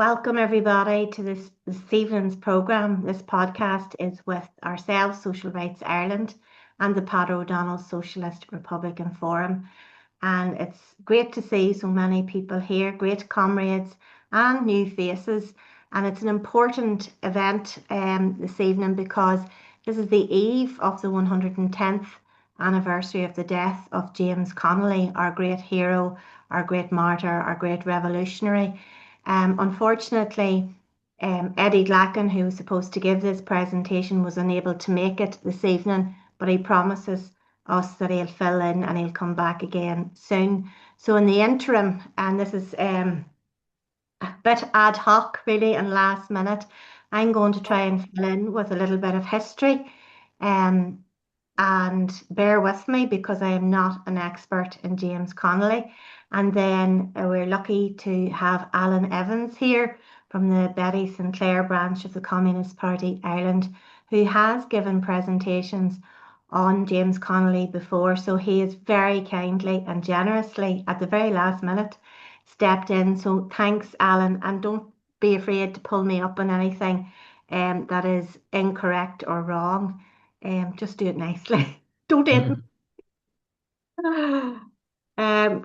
Welcome everybody to this evening's programme. This podcast is with ourselves, Social Rights Ireland, and the Pat O'Donnell Socialist Republican Forum. And it's great to see so many people here, great comrades and new faces. And it's an important event this evening because this is the eve of the 110th anniversary of the death of James Connolly, our great hero, our great martyr, our great revolutionary. Unfortunately, Eddie Glacken, who was supposed to give this presentation, was unable to make it this evening, but he promises us that he'll fill in and he'll come back again soon. So in the interim, and this is a bit ad hoc really and last minute, I'm going to try and fill in with a little bit of history. And bear with me because I am not an expert in James Connolly. And then we're lucky to have Alan Evans here from the Betty Sinclair branch of the Communist Party Ireland, who has given presentations on James Connolly before. So he is very kindly and generously at the very last minute stepped in. So thanks, Alan, and don't be afraid to pull me up on anything that is incorrect or wrong. Just do it nicely. Don't hit me.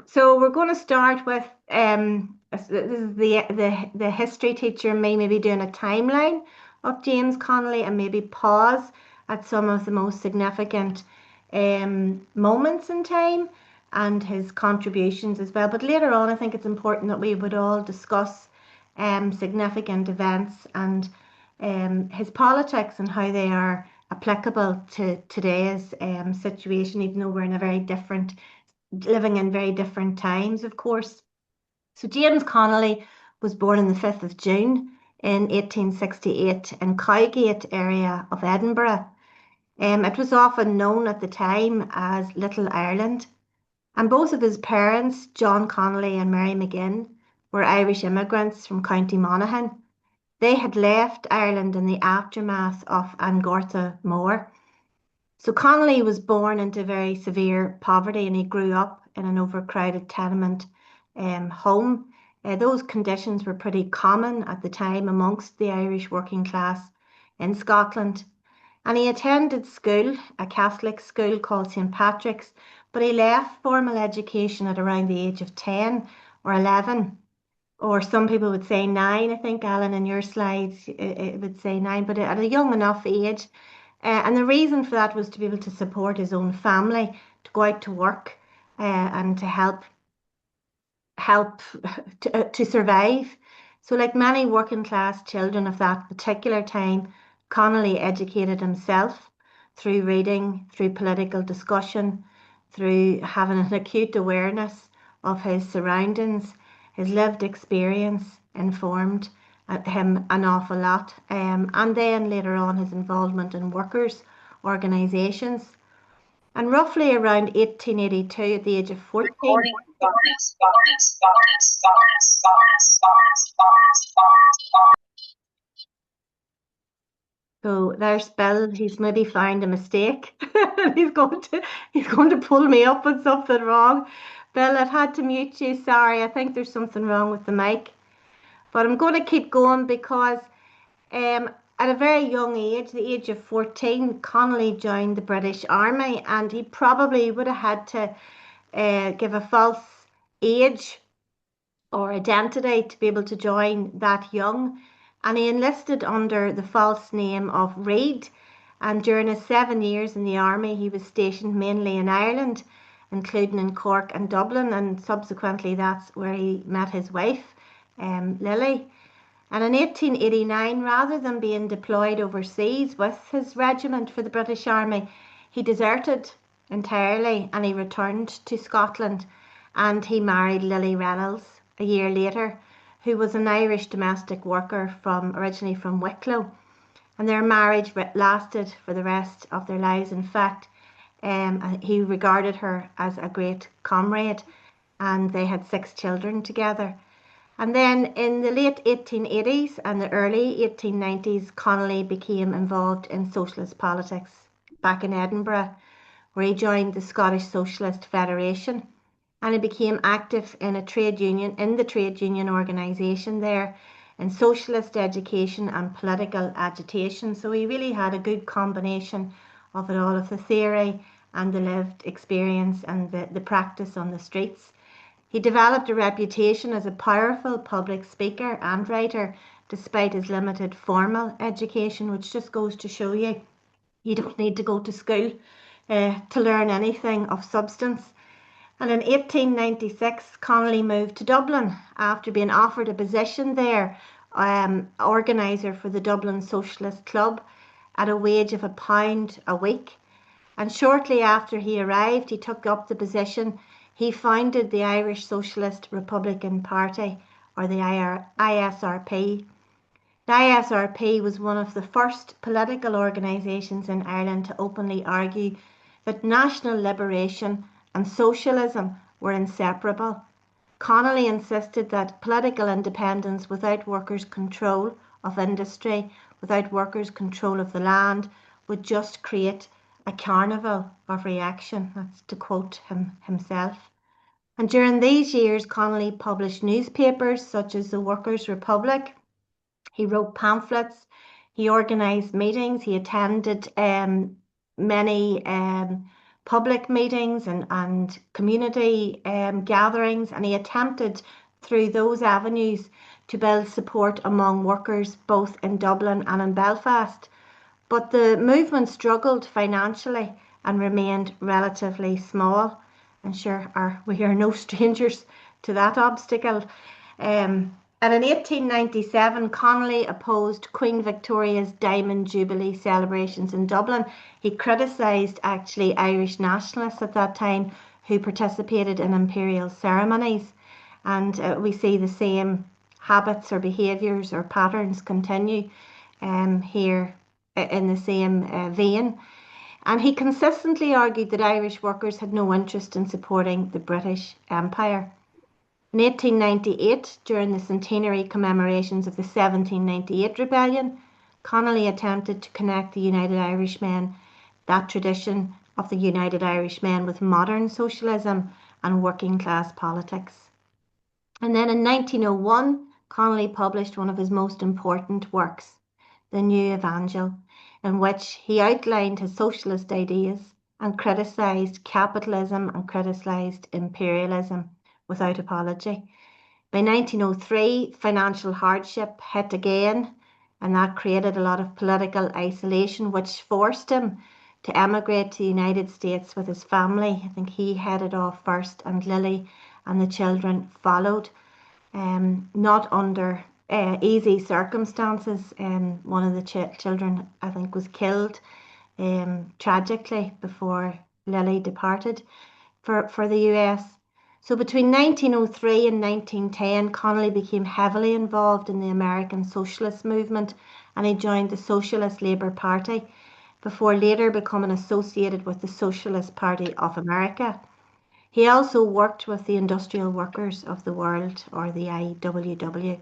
So we're going to start with this is the history teacher may maybe doing a timeline of James Connolly and maybe pause at some of the most significant moments in time and his contributions as well. But later on, I think it's important that we would all discuss significant events and his politics and how they are applicable to today's situation, even though we're in a very different, living in very different times, of course. So James Connolly was born on the 5th of June in 1868 in Cowgate area of Edinburgh. It was often known at the time as Little Ireland. And both of his parents, John Connolly and Mary McGinn, were Irish immigrants from County Monaghan. They had left Ireland in the aftermath of Angorta Mór. So Connolly was born into very severe poverty and he grew up in an overcrowded tenement home. Those conditions were pretty common at the time amongst the Irish working class in Scotland. And he attended school, a Catholic school called St. Patrick's, but he left formal education at around the age of 10 or 11. Or some people would say 9. I think, Alan, in your slides, it would say 9, but at a young enough age. And the reason for that was to be able to support his own family, to go out to work and to help to survive. So like many working class children of that particular time, Connolly educated himself through reading, through political discussion, through having an acute awareness of his surroundings. His lived experience informed him an awful lot. And then later on, his involvement in workers' organisations. And roughly around 1882, at the age of 14. So there's Bill. He's maybe found a mistake. he's going to pull me up with something wrong. Bill, I've had to mute you. Sorry, I think there's something wrong with the mic. But I'm going to keep going because at a very young age, the age of 14, Connolly joined the British Army and he probably would have had to give a false age or identity to be able to join that young. And he enlisted under the false name of Reid. And during his 7 years in the army, he was stationed mainly in Ireland, including in Cork and Dublin. And subsequently, that's where he met his wife, Lily. And in 1889, rather than being deployed overseas with his regiment for the British Army, he deserted entirely and he returned to Scotland and he married Lily Reynolds a year later, who was an Irish domestic worker originally from Wicklow. And their marriage lasted for the rest of their lives. In fact, he regarded her as a great comrade and they had 6 children together. And then in the late 1880s and the early 1890s, Connolly became involved in socialist politics back in Edinburgh, where he joined the Scottish Socialist Federation. And he became active in the trade union organisation there in socialist education and political agitation. So he really had a good combination of it all, of the theory and the lived experience and the practice on the streets. He developed a reputation as a powerful public speaker and writer despite his limited formal education, which just goes to show you, you don't need to go to school to learn anything of substance. And in 1896, Connolly moved to Dublin after being offered a position there, organiser for the Dublin Socialist Club, at a wage of £1 a week. And shortly after he arrived, he took up the position. He founded the Irish Socialist Republican Party, or the ISRP. The ISRP was one of the first political organisations in Ireland to openly argue that national liberation and socialism were inseparable. Connolly insisted that political independence without workers' control of industry, without workers' control of the land, would just create a carnival of reaction. That's to quote himself. And during these years, Connolly published newspapers such as the Workers' Republic. He wrote pamphlets. He organised meetings. He attended many public meetings and community gatherings, and he attempted through those avenues to build support among workers both in Dublin and in Belfast. But the movement struggled financially and remained relatively small. And sure, we are no strangers to that obstacle. And in 1897, Connolly opposed Queen Victoria's Diamond Jubilee celebrations in Dublin. He criticised actually Irish nationalists at that time who participated in imperial ceremonies. And we see the same habits or behaviours or patterns continue here in the same vein. And he consistently argued that Irish workers had no interest in supporting the British Empire. In 1898, during the centenary commemorations of the 1798 rebellion, Connolly attempted to connect the United Irishmen, that tradition of the United Irishmen, with modern socialism and working class politics. And then in 1901, Connolly published one of his most important works, The New Evangel, in which he outlined his socialist ideas and criticised capitalism and criticised imperialism without apology. By 1903, financial hardship hit again, and that created a lot of political isolation, which forced him to emigrate to the United States with his family. I think he headed off first, and Lily and the children followed, not under easy circumstances. One of the children, I think, was killed tragically before Lily departed for the US. So between 1903 and 1910, Connolly became heavily involved in the American socialist movement, and he joined the Socialist Labour Party before later becoming associated with the Socialist Party of America. He also worked with the Industrial Workers of the World, or the IWW.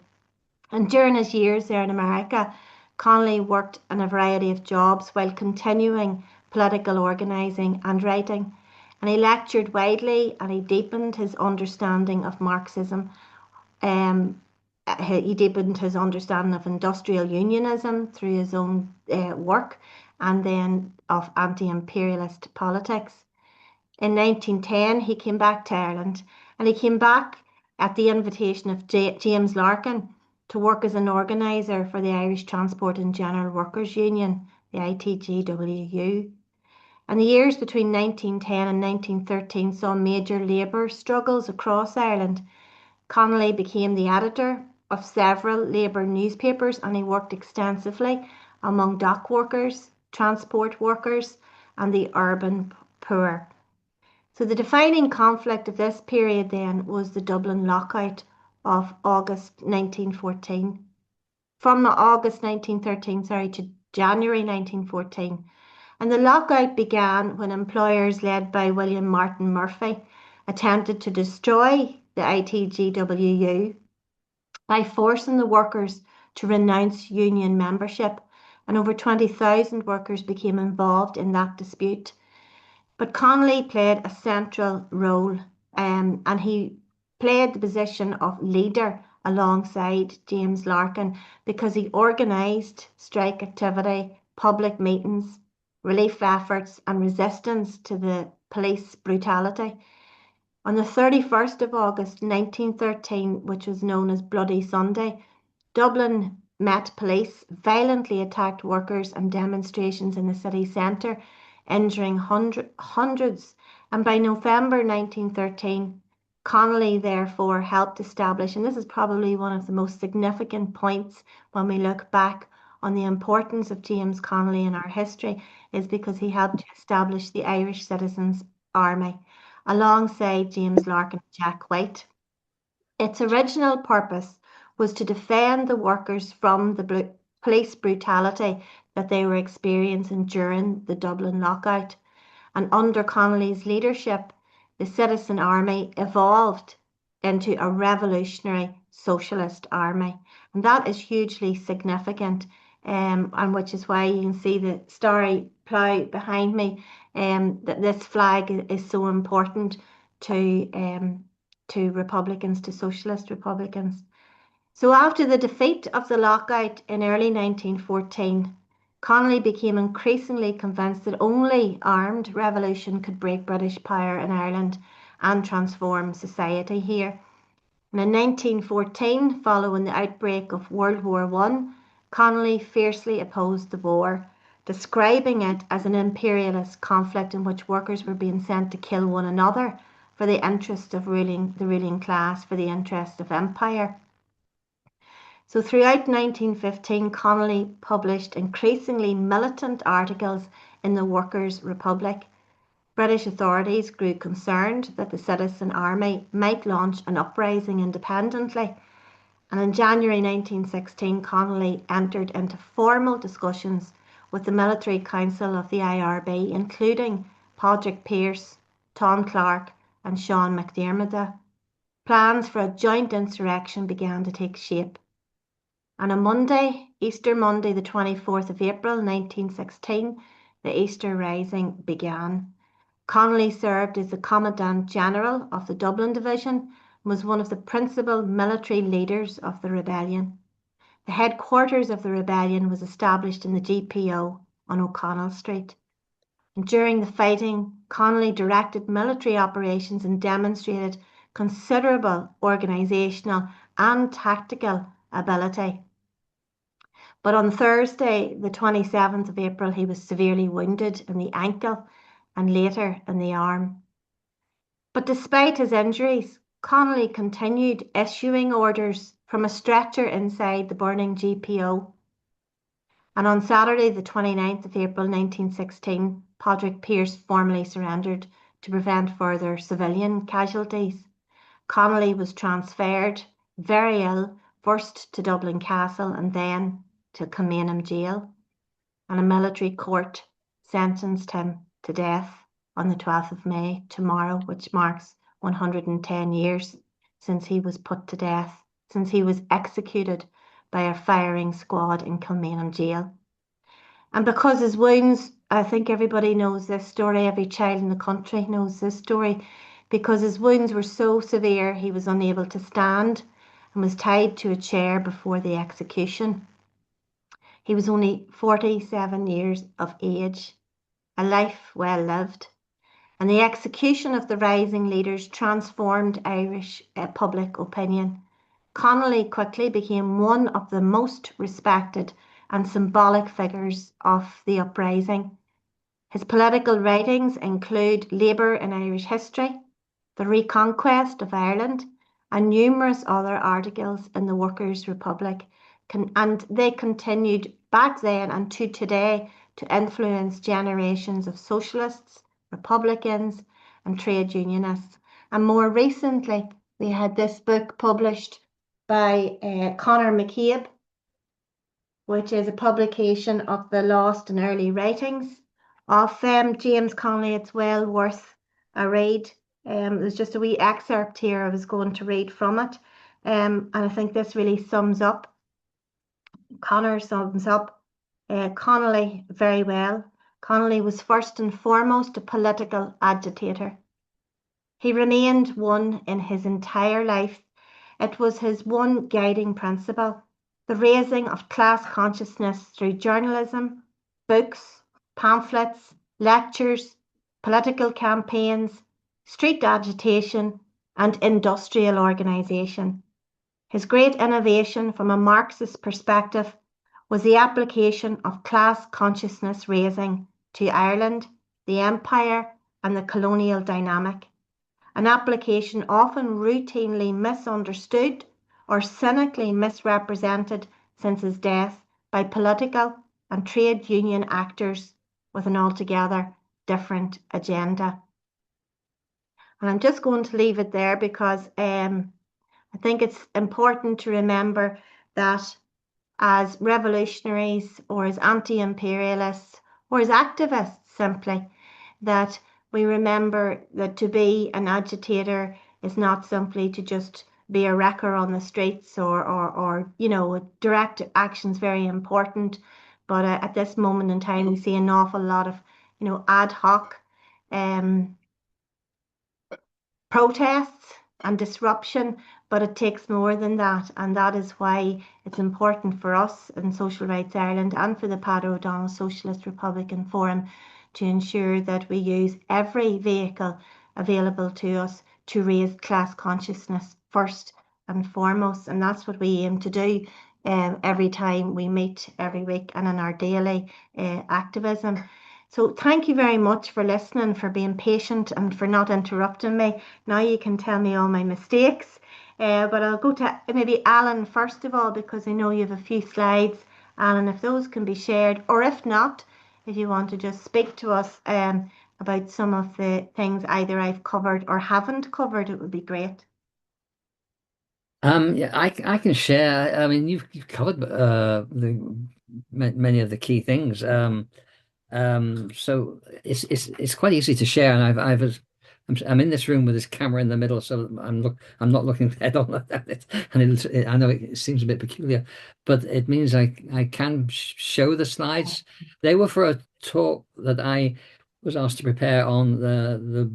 And during his years there in America, Connolly worked in a variety of jobs while continuing political organising and writing. And he lectured widely, and he deepened his understanding of Marxism. He deepened his understanding of industrial unionism through his own work, and then of anti-imperialist politics. In 1910, he came back to Ireland, and he came back at the invitation of James Larkin to work as an organiser for the Irish Transport and General Workers Union, the ITGWU. And the years between 1910 and 1913 saw major labour struggles across Ireland. Connolly became the editor of several labour newspapers, and he worked extensively among dock workers, transport workers, and the urban poor. So the defining conflict of this period then was the Dublin lockout of August 1914. From August 1913, to January 1914. And the lockout began when employers led by William Martin Murphy attempted to destroy the ITGWU by forcing the workers to renounce union membership, and over 20,000 workers became involved in that dispute. But Connolly played a central role, and he played the position of leader alongside James Larkin because he organised strike activity, public meetings, relief efforts, and resistance to the police brutality. On the 31st of August 1913, which was known as Bloody Sunday, Dublin Met Police violently attacked workers and demonstrations in the city centre, injuring hundreds. And by November 1913, Connolly therefore helped establish, and this is probably one of the most significant points when we look back on the importance of James Connolly in our history, is because he helped to establish the Irish Citizens Army alongside James Larkin and Jack White. Its original purpose was to defend the workers from the police brutality that they were experiencing during the Dublin lockout. And under Connolly's leadership, the Citizen Army evolved into a revolutionary socialist army. And that is hugely significant, and which is why you can see the starry plough behind me, that this flag is so important to Republicans, to socialist Republicans. So after the defeat of the lockout in early 1914, Connolly became increasingly convinced that only armed revolution could break British power in Ireland and transform society here. And in 1914, following the outbreak of World War I, Connolly fiercely opposed the war, describing it as an imperialist conflict in which workers were being sent to kill one another for the interest of the ruling class, for the interest of empire. So throughout 1915, Connolly published increasingly militant articles in the Workers' Republic. British authorities grew concerned that the Citizen Army might launch an uprising independently. And in January 1916, Connolly entered into formal discussions with the Military Council of the IRB, including Padraig Pearse, Tom Clark, and Sean McDermott. Plans for a joint insurrection began to take shape. And on Monday, Easter Monday, the 24th of April 1916, the Easter Rising began. Connolly served as the Commandant General of the Dublin Division and was one of the principal military leaders of the rebellion. The headquarters of the rebellion was established in the GPO on O'Connell Street. And during the fighting, Connolly directed military operations and demonstrated considerable organisational and tactical ability. But on Thursday, the 27th of April, he was severely wounded in the ankle and later in the arm. But despite his injuries, Connolly continued issuing orders from a stretcher inside the burning GPO. And on Saturday, the 29th of April 1916, Padraig Pearse formally surrendered to prevent further civilian casualties. Connolly was transferred, very ill, first to Dublin Castle and then to Kilmainham Jail, and a military court sentenced him to death on the 12th of May, tomorrow, which marks 110 years since he was put to death, since he was executed by a firing squad in Kilmainham Jail. And because his wounds, I think everybody knows this story, every child in the country knows this story, because his wounds were so severe he was unable to stand and was tied to a chair before the execution. He was only 47 years of age, a life well lived. And the execution of the rising leaders transformed Irish public opinion. Connolly quickly became one of the most respected and symbolic figures of the uprising. His political writings include Labour in Irish History, The Reconquest of Ireland, and numerous other articles in the Workers' Republic. And they continued back then and to today to influence generations of socialists, Republicans, and trade unionists. And more recently, we had this book published by Conor McCabe, which is a publication of the lost and early writings of James Connolly. It's well worth a read. There's just a wee excerpt here I was going to read from it. And I think this really sums up, Conor sums up Connolly very well. Connolly was first and foremost a political agitator. He remained one in his entire life. It was his one guiding principle, the raising of class consciousness through journalism, books, pamphlets, lectures, political campaigns, street agitation, and industrial organisation. His great innovation from a Marxist perspective was the application of class consciousness raising to Ireland, the Empire, and the colonial dynamic, an application often routinely misunderstood or cynically misrepresented since his death by political and trade union actors with an altogether different agenda. And I'm just going to leave it there because I think it's important to remember that as revolutionaries or as anti-imperialists or as activists simply, that we remember that to be an agitator is not simply to just be a wrecker on the streets or direct action is very important. But at this moment in time, we see an awful lot of, ad hoc um, protests and disruption, but it takes more than that. And that is why it's important for us in Social Rights Ireland and for the Pat O'Donnell Socialist Republican Forum to ensure that we use every vehicle available to us to raise class consciousness first and foremost. And that's what we aim to do every time we meet every week and in our daily activism. So thank you very much for listening, for being patient and for not interrupting me. Now you can tell me all my mistakes. But I'll go to maybe Alan first of all, because I know you have a few slides. Alan, if those can be shared, or if not, if you want to just speak to us about some of the things either I've covered or haven't covered, it would be great. Yeah, I can share. I mean, you've covered many of the key things. So it's quite easy to share, and I'm in this room with this camera in the middle, so I'm not looking head on at it, and I know it seems a bit peculiar, but it means I can show the slides. They were for a talk that I was asked to prepare on the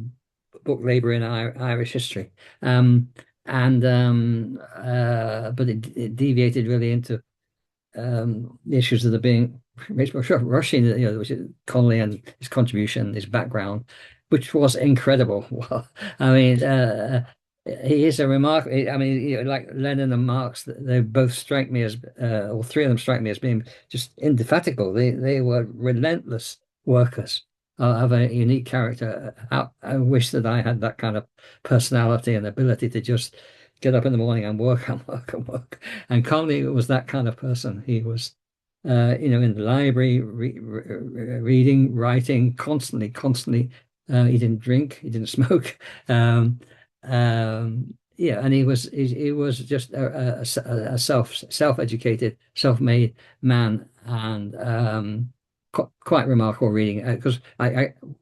book Labour in Irish History, and but it deviated really into the issues that are being Rushing, which is Connolly and his contribution, his background, which was incredible. Well, I mean, he is a remarkable. I mean, like Lenin and Marx, they both strike me as, all three of them strike me as being just indefatigable. They were relentless workers of a unique character. I wish that I had that kind of personality and ability to just get up in the morning and work and work and work. And Connolly was that kind of person. He was in the library, reading, writing, constantly. He didn't drink, he didn't smoke. Yeah, and he was just a self-educated, self-made man, and quite remarkable reading. Because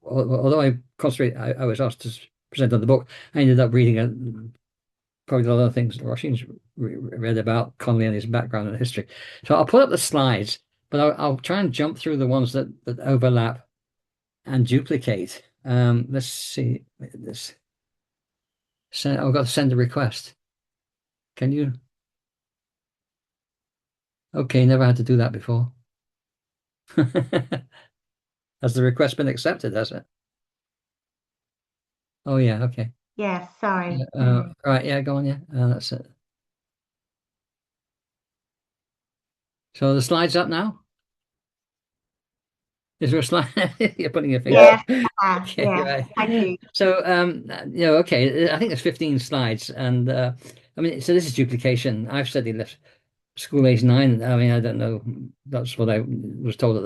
although I was asked to present on the book, I ended up reading probably a lot of things Roisin's read about Connolly and his background and history. So I'll put up the slides, but I'll try and jump through the ones that overlap and duplicate. Let's see this. I've got to send a request. Can you? Okay, never had to do that before. Has the request been accepted, has it? Oh yeah, okay. Yes, sorry. Right, yeah, go on, yeah. That's it. So the slide's up now? Is there a slide? You're putting your finger Yes, up. Okay, yes, right. thank you. So, okay, I think there's 15 slides, and I mean, so this is duplication. I've studied this school age 9. I mean, I don't know. That's what I was told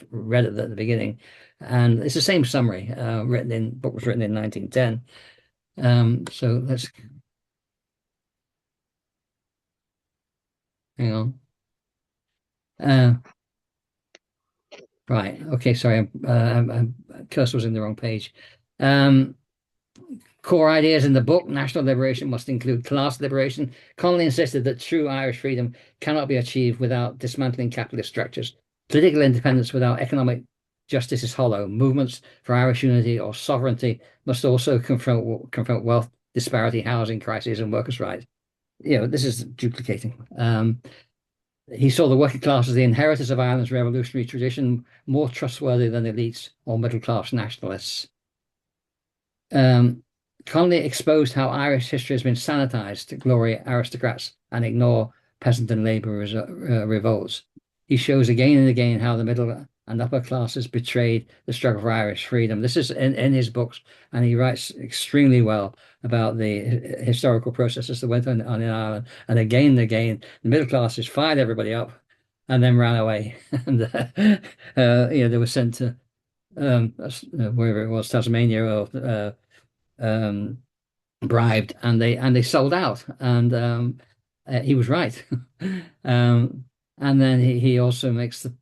read at the beginning, and it's the same summary. Book was written in 1910. So let's hang on. Right. Okay. Sorry. Cursor was in the wrong page. Um, Core ideas in the book: national liberation must include class liberation. Connolly insisted that true Irish freedom cannot be achieved without dismantling capitalist structures, political independence without economic justice is hollow. Movements for Irish unity or sovereignty must also confront wealth disparity, housing crises, and workers' rights. This is duplicating. He saw the working class as the inheritors of Ireland's revolutionary tradition, more trustworthy than elites or middle class nationalists. Um, Connolly exposed how Irish history has been sanitized to glory aristocrats and ignore peasant and labor revolts. He shows again and again how the middle and upper classes betrayed the struggle for Irish freedom. This is in his books, and he writes extremely well about the historical processes that went on in Ireland. And again, the middle classes fired everybody up and then ran away. And they were sent to wherever it was, Tasmania, or um, bribed, and they sold out. And he was right. And then he also makes the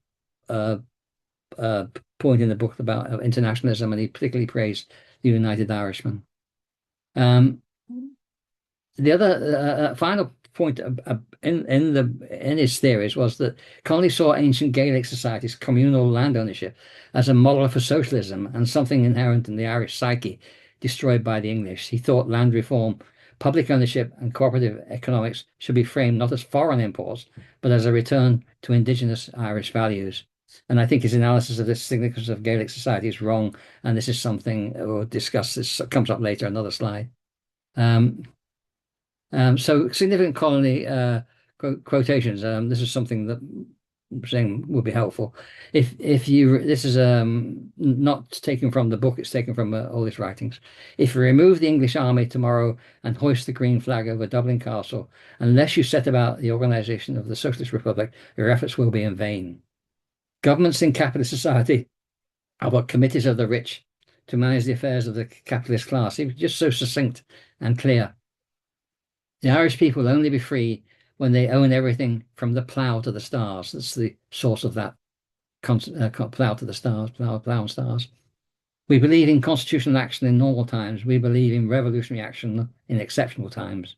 uh, uh, point in the book about internationalism, and he particularly praised the United Irishmen. Um, the other final point in his theories was that Connolly saw ancient Gaelic societies, communal land ownership, as a model for socialism and something inherent in the Irish psyche, destroyed by the English. He thought land reform, public ownership, and cooperative economics should be framed not as foreign imports, but as a return to indigenous Irish values. And I think his analysis of the significance of Gaelic society is wrong. And this is something we'll discuss. This comes up later, another slide. Um, so significant colony quotations. This is something that I'm saying would be helpful. If you this is not taken from the book; it's taken from all his writings. If you remove the English army tomorrow and hoist the green flag over Dublin Castle, unless you set about the organisation of the Socialist Republic, your efforts will be in vain. Governments in capitalist society are but committees of the rich to manage the affairs of the capitalist class. It was just so succinct and clear. The Irish people will only be free when they own everything from the plough to the stars. That's the source of that plough to the stars, plough and stars. We believe in constitutional action in normal times. We believe in revolutionary action in exceptional times.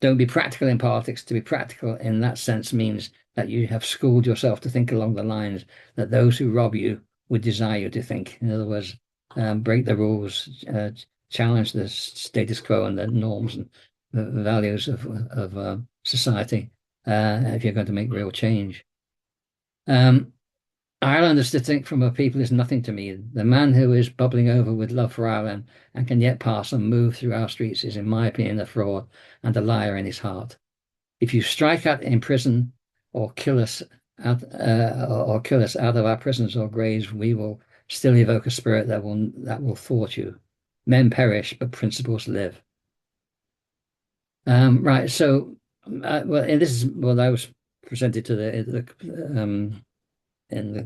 Don't be practical in politics. To be practical in that sense means that you have schooled yourself to think along the lines that those who rob you would desire you to think. In other words, break the rules, challenge the status quo and the norms and the values of society if you're going to make real change. Ireland is distinct from a people is nothing to me. The man who is bubbling over with love for Ireland and can yet pass and move through our streets is, in my opinion, a fraud and a liar in his heart. If you strike out in prison or kill us out of our prisons or graves, we will still evoke a spirit that will thwart you. Men perish, but principles live. Right. So, well, and this is what I was presented to the in the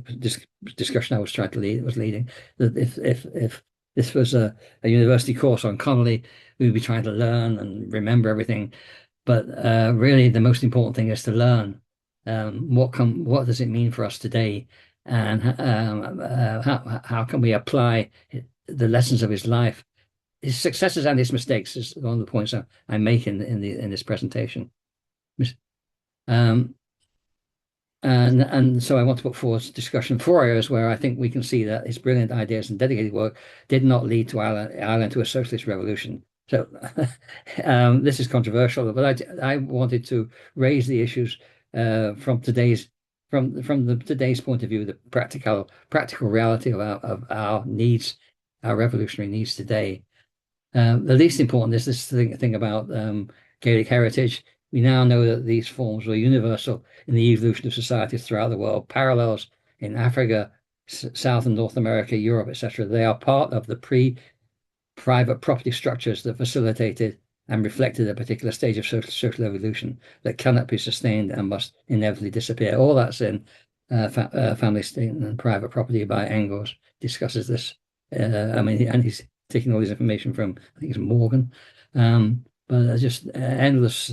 discussion I was trying to leading, that if this was a university course on Connolly, we'd be trying to learn and remember everything. But really, the most important thing is to learn. What does it mean for us today, and how can we apply the lessons of his life, his successes and his mistakes? Is one of the points I make in this presentation. Um, and so I want to put forward discussion 4 areas where I think we can see that his brilliant ideas and dedicated work did not lead to Ireland to a socialist revolution. So this is controversial, but I wanted to raise the issues from today's point of view, the practical reality of our needs, our revolutionary needs today. The least important is this thing about Gaelic heritage. We now know that these forms were universal in the evolution of societies throughout the world. Parallels in Africa, South and North America, Europe, etc. They are part of the private property structures that facilitated and reflected a particular stage of social evolution that cannot be sustained and must inevitably disappear. All that's in Family, State and Private Property by Engels, discusses this. And he's taking all this information from, I think it's Morgan. But just endless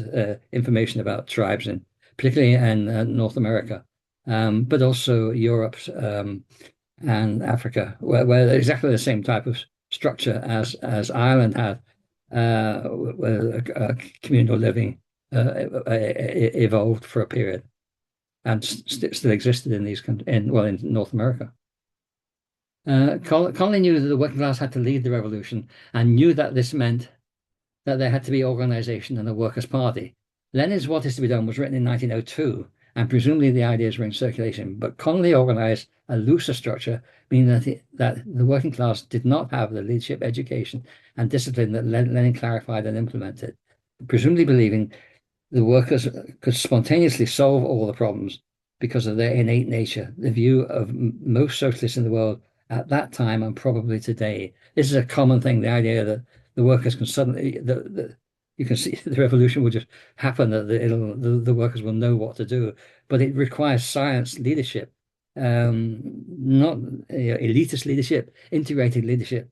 information about tribes, particularly in North America, but also Europe and Africa, where exactly the same type of structure as Ireland had, where communal living evolved for a period and still existed in these countries, in North America. Connolly knew that the working class had to lead the revolution and knew that this meant that there had to be organization and a workers' party. Lenin's What is to be Done was written in 1902, and presumably the ideas were in circulation, but Connolly organized a looser structure, meaning that the working class did not have the leadership, education, and discipline that Lenin clarified and implemented, presumably believing the workers could spontaneously solve all the problems because of their innate nature, the view of most socialists in the world at that time and probably today. This is a common thing, the idea that the workers can suddenly, you can see the revolution will just happen, that the workers will know what to do. But it requires science leadership, not elitist leadership, integrated leadership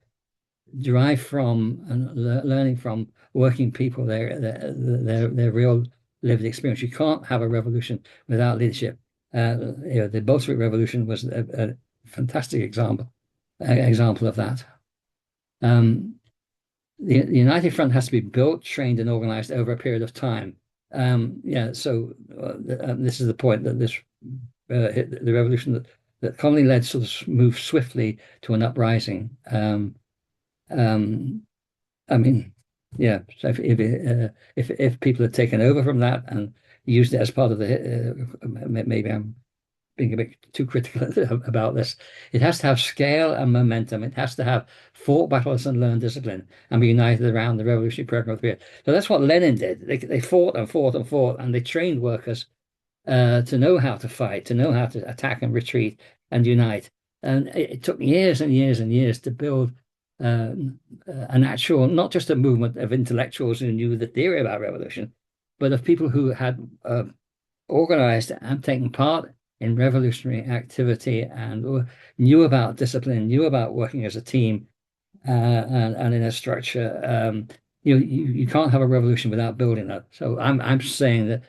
derived from and learning from working people, their real lived experience. You can't have a revolution without leadership. The Bolshevik Revolution was a fantastic example of that. Um, the United Front has to be built, trained, and organized over a period of time. So this is the point that the revolution that Connolly led sort of moved swiftly to an uprising. Um, I mean, yeah. So if people had taken over from that and used it as part of maybe I'm being a bit too critical about this. It has to have scale and momentum. It has to have fought battles and learned discipline and be united around the revolutionary program of the period. So that's what Lenin did. They fought and fought and fought, and they trained workers to know how to fight, to know how to attack and retreat and unite. And it took years and years and years to build uh, an actual, not just a movement of intellectuals who knew the theory about revolution, but of people who had organized and taken part in revolutionary activity and knew about discipline, knew about working as a team and in a structure. You can't have a revolution without building that. So I'm saying that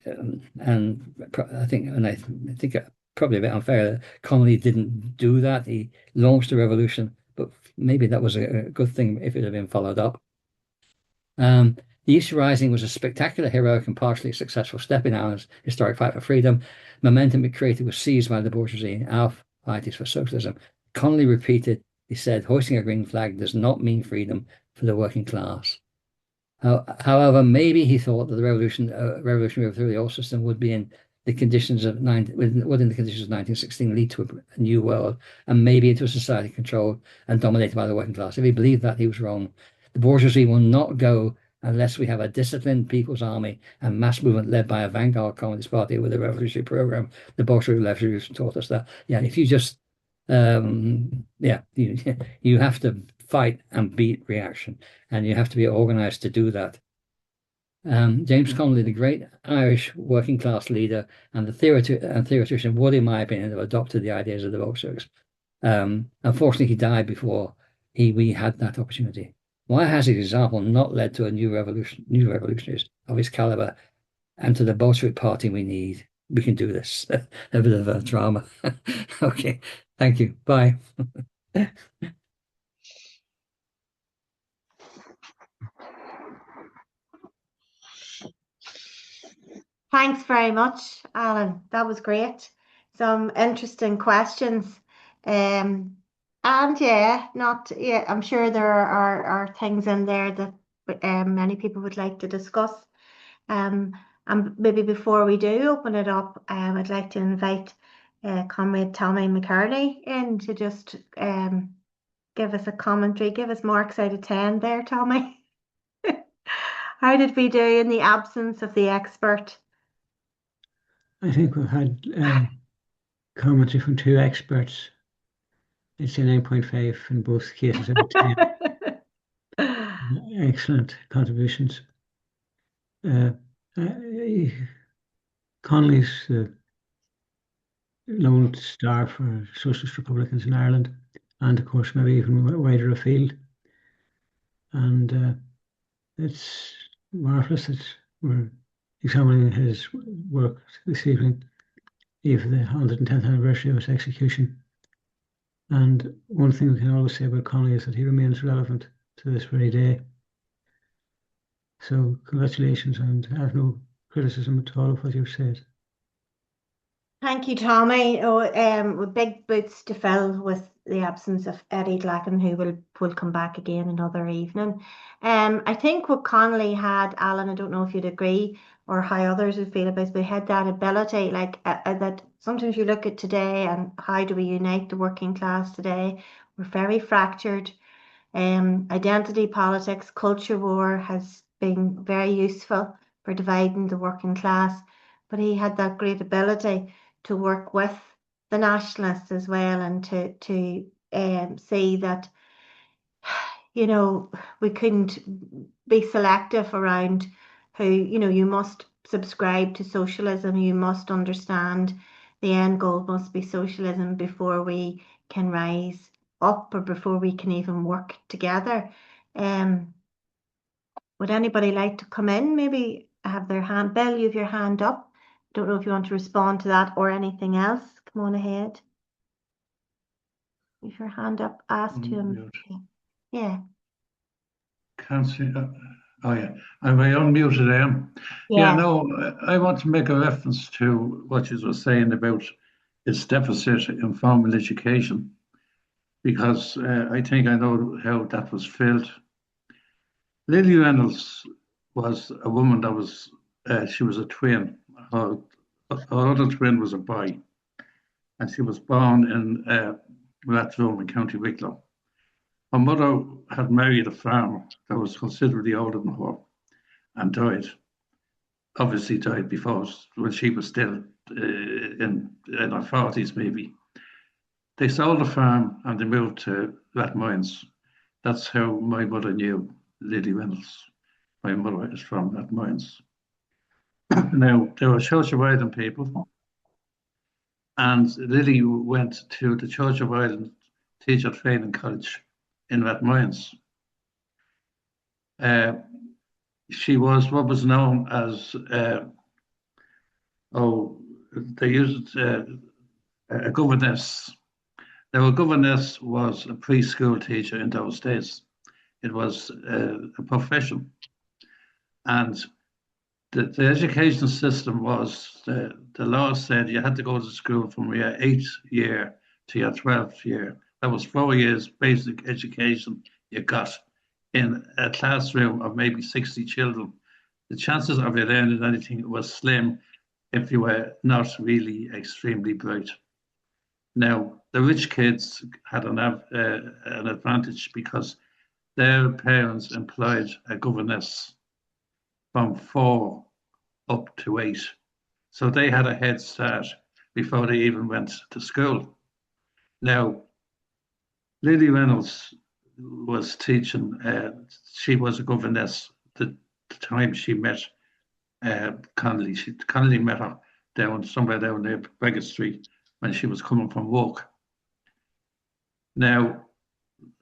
I think probably a bit unfair that Connolly didn't do that. He launched a revolution, but maybe that was a good thing if it had been followed up. The Easter Rising was a spectacular, heroic, and partially successful step in Ireland's historic fight for freedom. Momentum it created was seized by the bourgeoisie. Our fight is for socialism. Connolly repeated, he said, hoisting a green flag does not mean freedom for the working class. However, maybe he thought that the revolutionary through the old system would in the conditions of 1916 lead to a new world, and maybe into a society controlled and dominated by the working class. If he believed that, he was wrong. The bourgeoisie will not go unless we have a disciplined people's army and mass movement led by a vanguard communist party with a revolutionary program. The Bolshevik Revolution taught us that. Yeah, if you just, you have to fight and beat reaction, and you have to be organized to do that. James Connolly, the great Irish working class leader and the theoretician, would, in my opinion, have adopted the ideas of the Bolsheviks. Unfortunately, he died before we had that opportunity. Why has his example not led to new revolutionaries of his caliber and to the Bolshevik party we need? We can do this. A bit of a drama. Okay, thank you. Bye. Thanks very much, Alan. That was great. Some interesting questions. Um, and yeah, not yeah, I'm sure there are things in there that many people would like to discuss. Um, and maybe before we do open it up, I'd like to invite Comrade Tommy McCartney in to just give us a commentary, give us marks out of 10 there, Tommy. How did we do in the absence of the expert? I think we've had commentary from two experts. It's a 9.5 in both cases out of 10. Excellent contributions. Uh, uh, Connolly's the lone star for Socialist Republicans in Ireland, and of course, maybe even wider afield. And it's marvelous that we're examining his work this evening, even the 110th anniversary of his execution. And one thing we can always say about Connolly is that he remains relevant to this very day. So congratulations, and I have no criticism at all of what you've said. Thank you, Tommy. With big boots to fill with the absence of Eddie Glacken, who will come back again another evening. I think what Connolly had, Alan, I don't know if you'd agree or how others would feel about it, but he had that ability, like that sometimes you look at today and how do we unite the working class today? We're very fractured. Identity politics, culture war has been very useful for dividing the working class, but he had that great ability to work with the nationalists as well and to see that we couldn't be selective around who, you must subscribe to socialism, you must understand the end goal must be socialism before we can rise up or before we can even work together. Um, would anybody like to come in? Maybe have their hand, Bill, you have your hand up. Don't know if you want to respond to that or anything else. Come on ahead. If your hand up, ask him. Yeah. Can't see. Oh, yeah. Am I unmuted? I am. Yeah, Yeah. no, I want to make a reference to what you were saying about its deficit in formal education, because I think I know how that was filled. Lily Reynolds was a woman that was, she was a twin. Her other twin was a boy, and she was born in Rathrum in County Wicklow. Her mother had married a farmer that was considerably older than her and died. Obviously died before when she was still in her 40s, maybe. They sold the farm and they moved to Rathmines. That's how my mother knew Lily Reynolds. My mother is from Rathmines. Now, they were Church of Ireland people, and Lily went to the Church of Ireland Teacher Training College in Rathmines. She was what was known as, they used a governess. Now, a governess was a preschool teacher in those days. It was a profession. And the education system was, the law said you had to go to school from your 8th year to your 12th year. That was 4 years basic education you got in a classroom of maybe 60 children. The chances of you learning anything was slim if you were not really extremely bright. Now, the rich kids had an advantage because their parents employed a governess from 4 up to 8. So they had a head start before they even went to school. Now, Lily Reynolds was teaching, she was a governess the time she met Connolly. Connolly met her somewhere down near Beggett Street when she was coming from work. Now,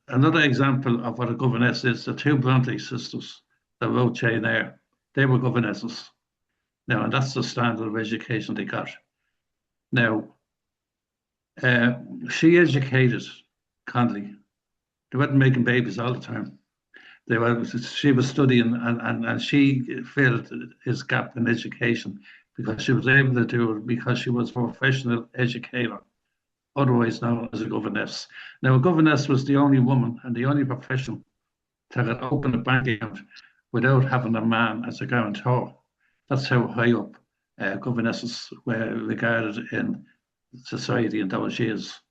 another example of what a governess is, the two Bronte sisters that wrote Jane Eyre, they were governesses. Now, and that's the standard of education they got. Now, she educated Connolly. They weren't making babies all the time. She was studying and she filled his gap in education because she was able to do it because she was a professional educator, otherwise known as a governess. Now, a governess was the only woman and the only profession that could open a bank account without having a man as a guarantor. That's how high up governesses were regarded in society in those years.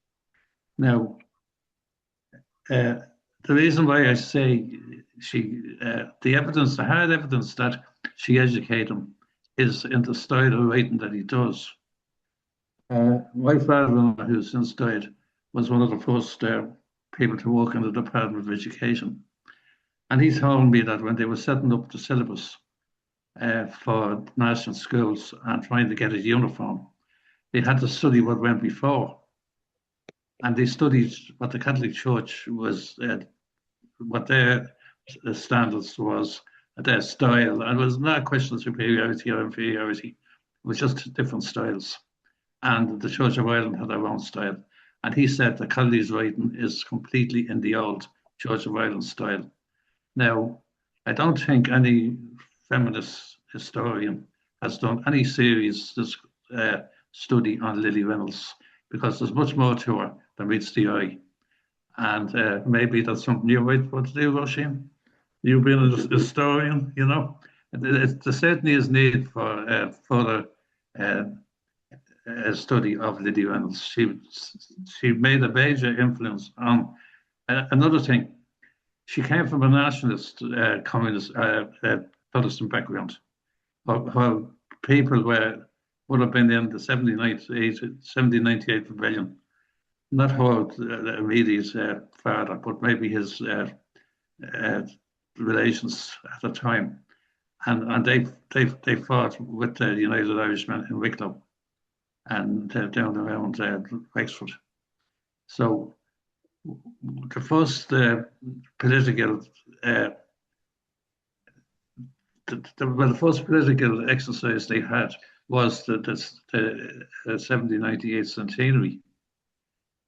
Now, the reason why I say the hard evidence that she educated him is in the style of writing that he does. My father-in-law, who since died, was one of the first people to work in the Department of Education. And he told me that when they were setting up the syllabus for national schools and trying to get a uniform, they had to study what went before. And they studied what the Catholic Church was, what their standards was, their style. And it was not a question of superiority or inferiority. It was just different styles. And the Church of Ireland had their own style. And he said that Connolly's writing is completely in the old Church of Ireland style. Now, I don't think any feminist historian has done any serious study on Lily Reynolds, because there's much more to her than meets the eye. And maybe that's something you might want to do, Roisin. You've been a historian, you know. There certainly is need for further study of Lily Reynolds. She made a major influence on another thing. She came from a nationalist, communist, Protestant background, where people would have been in the 1798 rebellion, not Howard Meady's father, but maybe his relations at the time, and they fought with the United Irishmen in Wicklow and down around Wexford. So the first political the first political exercise they had was the 1798 centenary,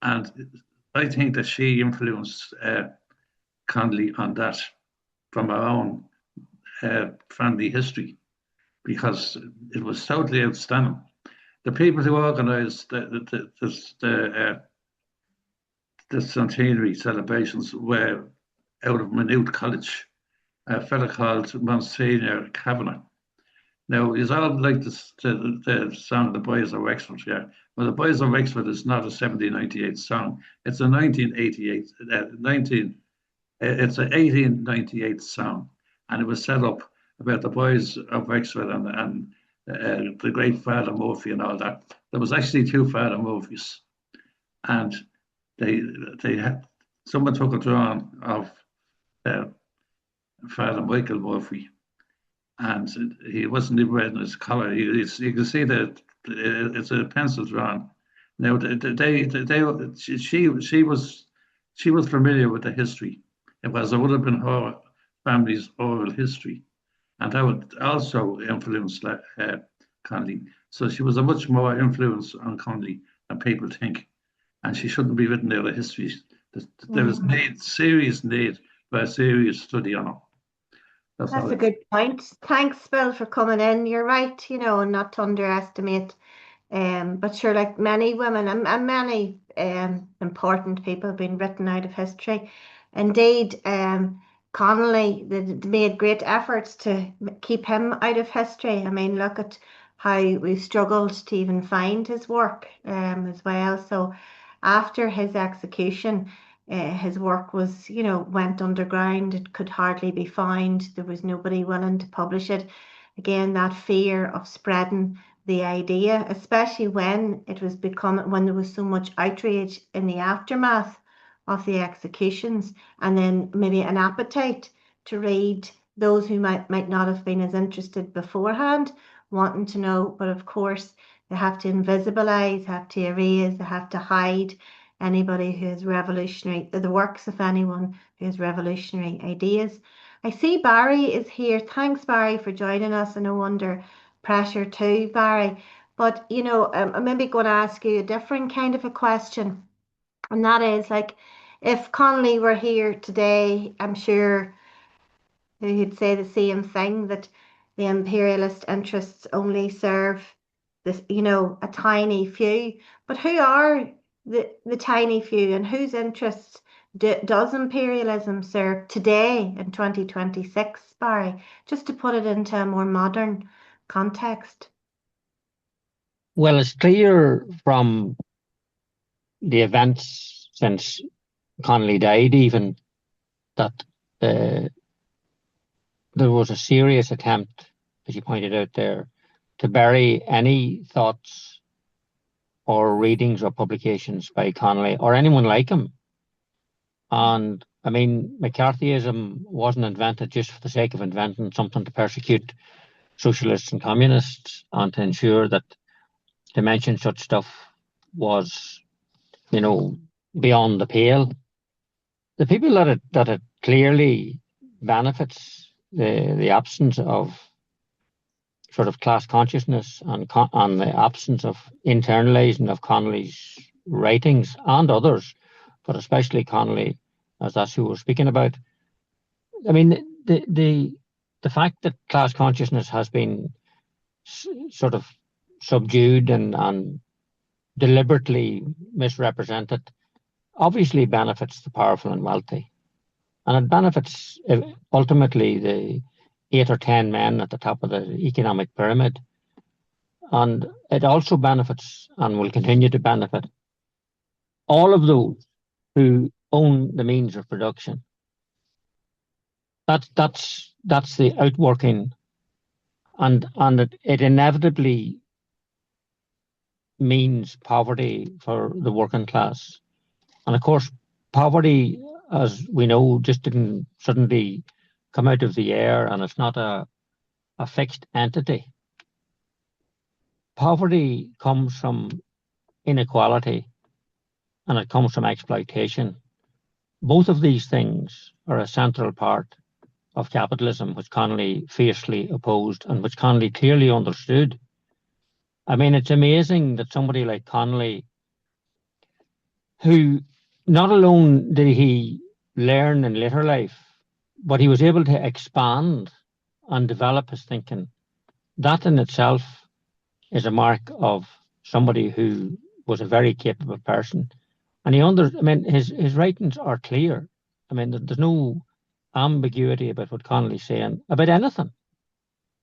and I think that she influenced Connolly on that from her own family history, because it was totally outstanding. The people who organised the centenary celebrations were out of Maynooth College, a fellow called Monsignor Kavanagh. Now, it's all like the song "The Boys of Wexford," yeah. Well, "The Boys of Wexford" is not a 1798 song. It's a 1988, it's an 1898 song, and it was set up about the boys of Wexford and the great Father Murphy and all that. There was actually two Father Murphys, and they had someone took a drawing of Father Michael Murphy, and he wasn't even wearing his collar. You can see that it's a pencil drawing. Now, she was familiar with the history. It would have been her family's oral history, and that would also influence Connolly. So she was a much more influence on Connolly than people think, and she shouldn't be written out of history. There is serious need for a serious study on her. That's a good point. Thanks, Bill, for coming in. You're right, not to underestimate. But sure, like many women and many important people have been written out of history. Indeed, Connolly, they made great efforts to keep him out of history. I mean, look at how we struggled to even find his work as well. So after his execution, his work was, went underground. It could hardly be found. There was nobody willing to publish it. Again, that fear of spreading the idea, especially when when there was so much outrage in the aftermath of the executions, and then maybe an appetite to read those who might not have been as interested beforehand, wanting to know. But of course, they have to invisibilize, have to erase, they have to hide anybody who has revolutionary, the works of anyone who has revolutionary ideas. I see Barry is here. Thanks, Barry, for joining us. And no under pressure too, Barry. But, I'm maybe going to ask you a different kind of a question. And that is, like, if Connolly were here today, I'm sure he'd say the same thing, that the imperialist interests only serve this, a tiny few. But who are the tiny few, and whose interests does imperialism serve today in 2026, Barry? Just to put it into a more modern context. Well, it's clear from the events since Connolly died, even, that there was a serious attempt, as you pointed out there, to bury any thoughts or readings or publications by Connolly or anyone like him. And I mean, McCarthyism wasn't invented just for the sake of inventing something to persecute socialists and communists, and to ensure that to mention such stuff was, beyond the pale. The people that it clearly benefits, the absence of sort of class consciousness and the absence of internalizing of Connolly's writings and others, but especially Connolly, as that's who we're speaking about. I mean, the fact that class consciousness has been sort of subdued and deliberately misrepresented obviously benefits the powerful and wealthy. And it benefits ultimately the 8 or 10 men at the top of the economic pyramid. And it also benefits and will continue to benefit all of those who own the means of production. That's the outworking, and it inevitably means poverty for the working class. And of course, poverty, as we know, just didn't suddenly come out of the air, and it's not a fixed entity. Poverty comes from inequality and it comes from exploitation. Both of these things are a central part of capitalism, which Connolly fiercely opposed and which Connolly clearly understood. I mean, it's amazing that somebody like Connolly, who not alone did he learn in later life, but he was able to expand and develop his thinking. That in itself is a mark of somebody who was a very capable person. And his writings are clear. I mean, there's no ambiguity about what Connolly's saying about anything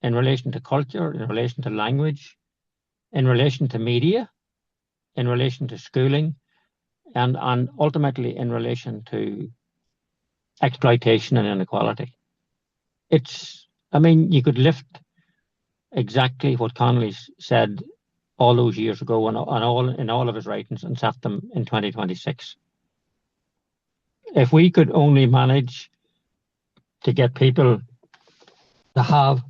in relation to culture, in relation to language, in relation to media, in relation to schooling, and ultimately in relation to exploitation and inequality. You could lift exactly what Connolly said all those years ago in all of his writings and set them in 2026. If we could only manage to get people to have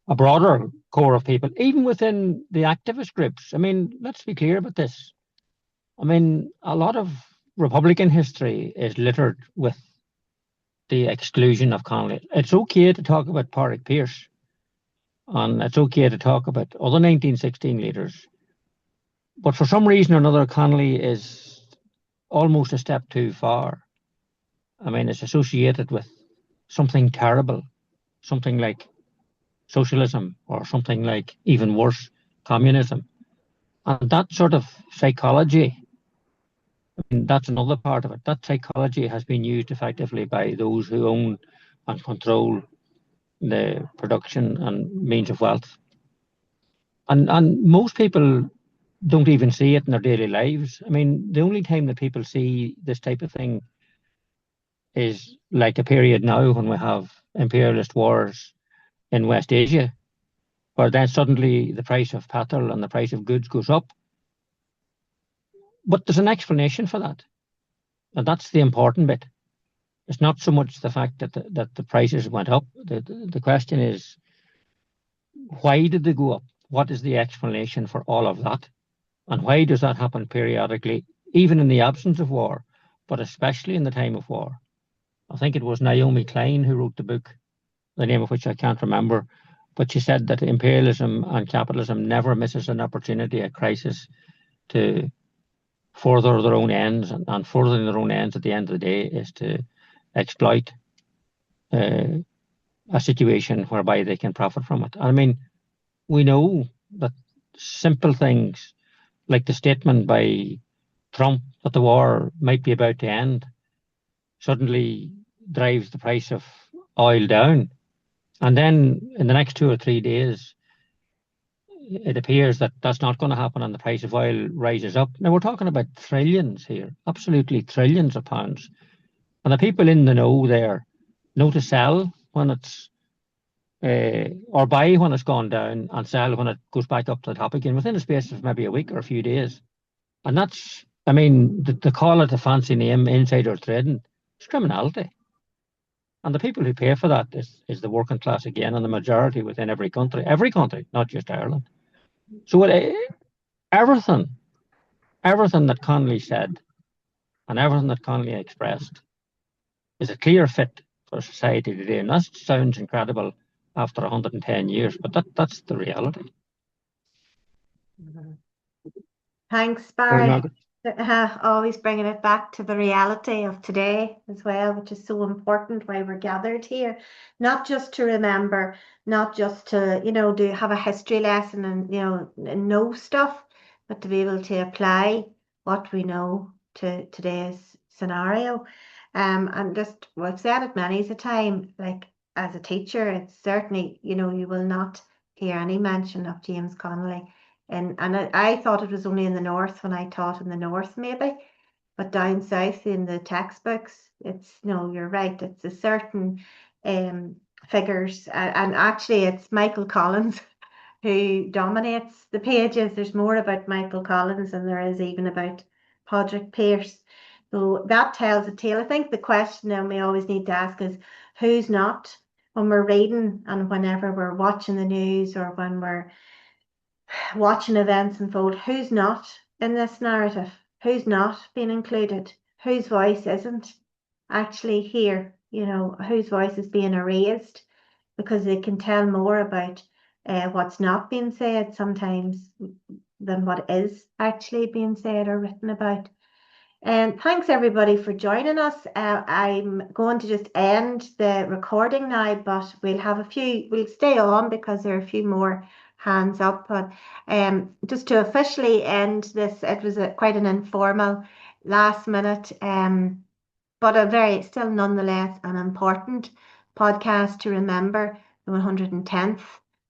a broader core of people, even within the activist groups. I mean, let's be clear about this. I mean, a lot of Republican history is littered with the exclusion of Connolly. It's okay to talk about Pádraig Pearse, and it's okay to talk about other 1916 leaders. But for some reason or another, Connolly is almost a step too far. I mean, it's associated with something terrible, something like socialism, or something like, even worse, communism. And that sort of psychology, I mean, that's another part of it. That psychology has been used effectively by those who own and control the production and means of wealth. And most people don't even see it in their daily lives. I mean, the only time that people see this type of thing is like a period now when we have imperialist wars in West Asia, where then suddenly the price of petrol and the price of goods goes up. But there's an explanation for that. And that's the important bit. It's not so much the fact that the prices went up. The question is, why did they go up? What is the explanation for all of that? And why does that happen periodically, even in the absence of war, but especially in the time of war? I think it was Naomi Klein who wrote the book, the name of which I can't remember, but she said that imperialism and capitalism never misses an opportunity at crisis to further their own ends, and furthering their own ends at the end of the day is to exploit a situation whereby they can profit from it. I mean, we know that simple things like the statement by Trump that the war might be about to end suddenly drives the price of oil down. And then in the next 2 or 3 days, it appears that that's not going to happen and the price of oil rises up. Now, we're talking about trillions here, absolutely trillions of pounds. And the people in the know there know to sell when it's, or buy when it's gone down and sell when it goes back up to the top again within a space of maybe a week or a few days. And that's, I mean, to call it a fancy name, insider trading, it's criminality. And the people who pay for that is the working class again, and the majority within every country, not just Ireland. So everything that Connolly said and everything that Connolly expressed is a clear fit for society today. And that sounds incredible after 110 years, but that's the reality. Thanks, Sorry, Barry. Margaret. Always bringing it back to the reality of today as well, which is so important why we're gathered here. Not just to remember, not just to, do have a history lesson and, and know stuff, but to be able to apply what we know to today's scenario. And just, well, I've said it many a time, like as a teacher, it's certainly, you will not hear any mention of James Connolly. And I thought it was only in the north when I taught in the north, maybe, but down south in the textbooks, it's no, you're right. It's a certain figures, and actually, it's Michael Collins who dominates the pages. There's more about Michael Collins than there is even about Padraig Pearse. So that tells a tale. I think the question then we always need to ask is who's not when we're reading and whenever we're watching the news or when we're watching events unfold, who's not in this narrative? Who's not being included? Whose voice isn't actually here? Whose voice is being erased because they can tell more about what's not being said sometimes than what is actually being said or written about. And thanks everybody for joining us. I'm going to just end the recording now, but we'll stay on because there are a few more hands up. But just to officially end this, it was quite an informal last minute, but still nonetheless an important podcast to remember the 110th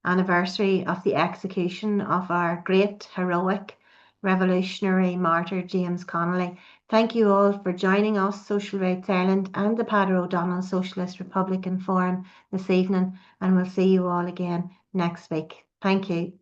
anniversary of the execution of our great, heroic, revolutionary martyr, James Connolly. Thank you all for joining us, Social Rights Ireland and the Peadar O'Donnell Socialist Republican Forum this evening, and we'll see you all again next week. Thank you.